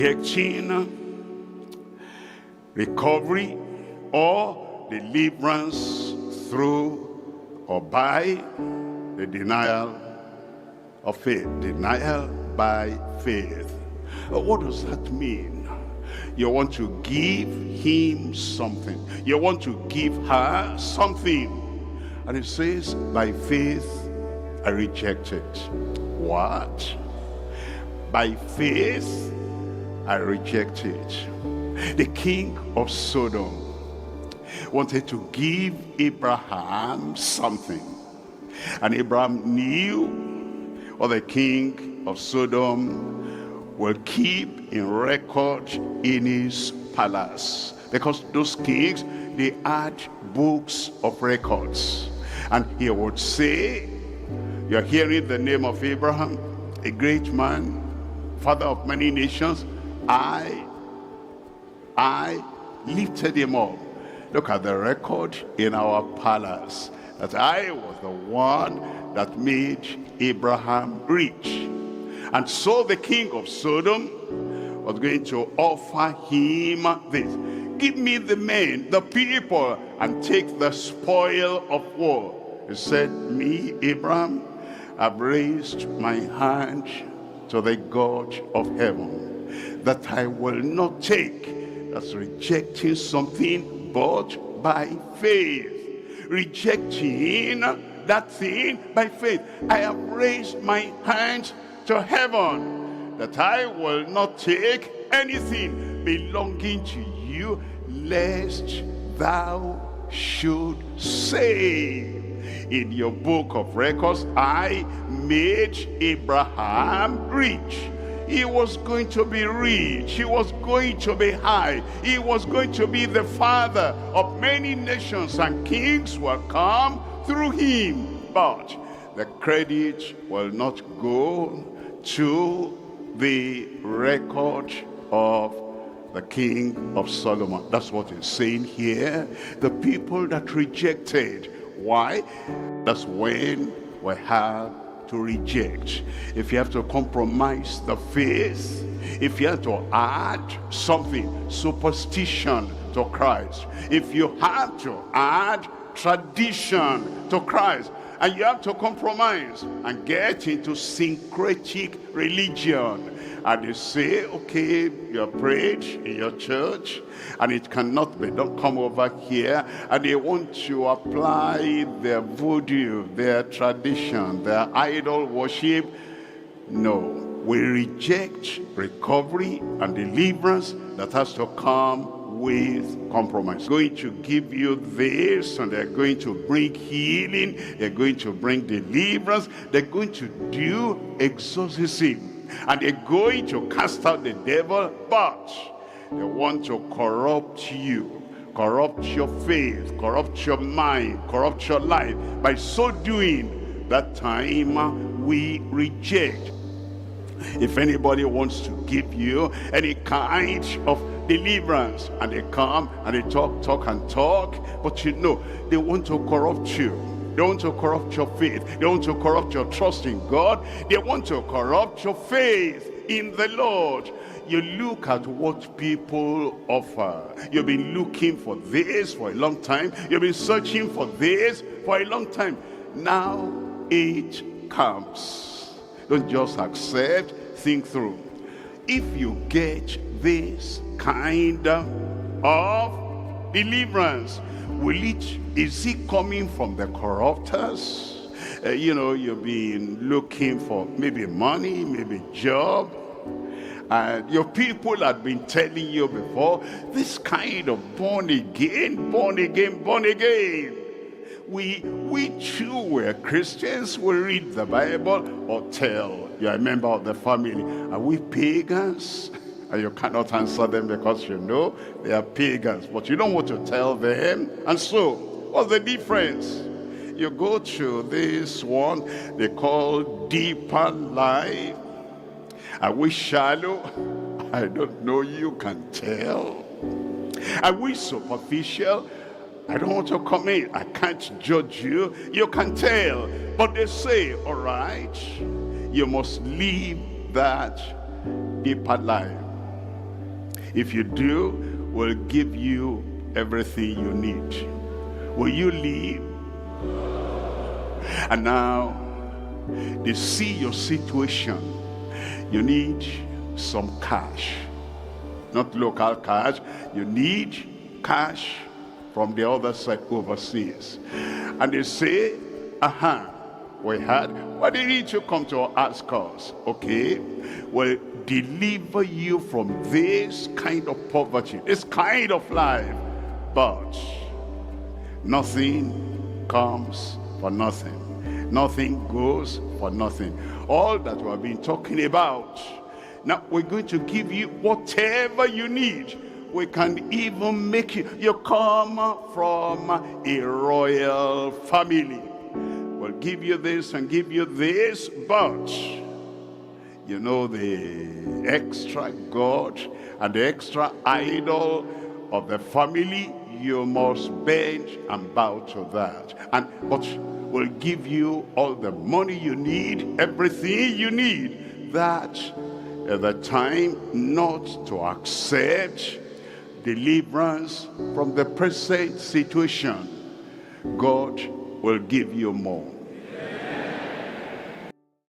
rejecting recovery or deliverance through or by the denial of faith. Denial by faith. What does that mean? You want to give him something. You want to give her something. And it says, by faith I reject it. What? By faith I reject it. The king of Sodom wanted to give Abraham something. And Abraham knew what the king of Sodom will keep in record in his palace. Because those kings, they had books of records. And he would say, you're hearing the name of Abraham, a great man, father of many nations. I lifted him up. Look at the record in our palace, that I was the one that made Abraham rich. And so the king of Sodom was going to offer him this. Give me the men, the people, and take the spoil of war. He said, me, Abraham, I've raised my hand to the God of heaven, that I will not take. That's rejecting something, but by faith. Rejecting that thing by faith. I have raised my hand to heaven, that I will not take anything belonging to you, lest thou should say in your book of records, I made Abraham rich. He was going to be rich. He was going to be high. He was going to be the father of many nations, and kings will come through him. But the credit will not go to the record of the king of Solomon. That's what it's saying here. The people that rejected. Why? That's when we have to reject. If you have to compromise the faith, if you have to add something, superstition to Christ, if you have to add tradition to Christ, and you have to compromise and get into syncretic religion, and you say, okay, you're prayed in your church and it cannot be done, come over here, and they want to apply their voodoo, their tradition, their idol worship. No, we reject recovery and deliverance that has to come with compromise. Going to give you this, and they're going to bring healing, they're going to bring deliverance, they're going to do exorcism, and they're going to cast out the devil, but they want to corrupt you, corrupt your faith, corrupt your mind, corrupt your life. By so doing, that time we reject. If anybody wants to give you any kind of deliverance, and they come and they talk and talk, but you know, they want to corrupt you. They want to corrupt your faith. They want to corrupt your trust in God. They want to corrupt your faith in the Lord. You look at what people offer. You've been looking for this for a long time. You've been searching for this for a long time. Now it comes. Don't just accept, think through. If you get this kind of deliverance, is it coming from the corruptors? You know, you've been looking for maybe money, maybe job, and your people had been telling you before, this kind of born again. We too were Christians. We read the Bible, or tell you're a member of the family. Are we pagans? And you cannot answer them because you know they are pagans, but you don't want to tell them. And so, what's the difference? You go to this one they call deeper life. Are we shallow? I don't know, you can tell. Are we superficial? I don't want to come in. I can't judge you. You can tell. But they say, all right, you must live that deeper life. If you do, we'll give you everything you need. Will you leave? And now, they see your situation. You need some cash. Not local cash. You need cash from the other side, overseas. And they say, we had, why didn't you come to ask us? Okay, we'll deliver you from this kind of poverty, this kind of life. But nothing comes for nothing. Nothing goes for nothing. All that we have been talking about, now we're going to give you whatever you need. We can even make you come from a royal family. We'll give you this and give you this, but you know, the extra god and the extra idol of the family, you must bend and bow to that. But we'll give you all the money you need, everything you need, that at the time not to accept deliverance from the present situation. God will give you more.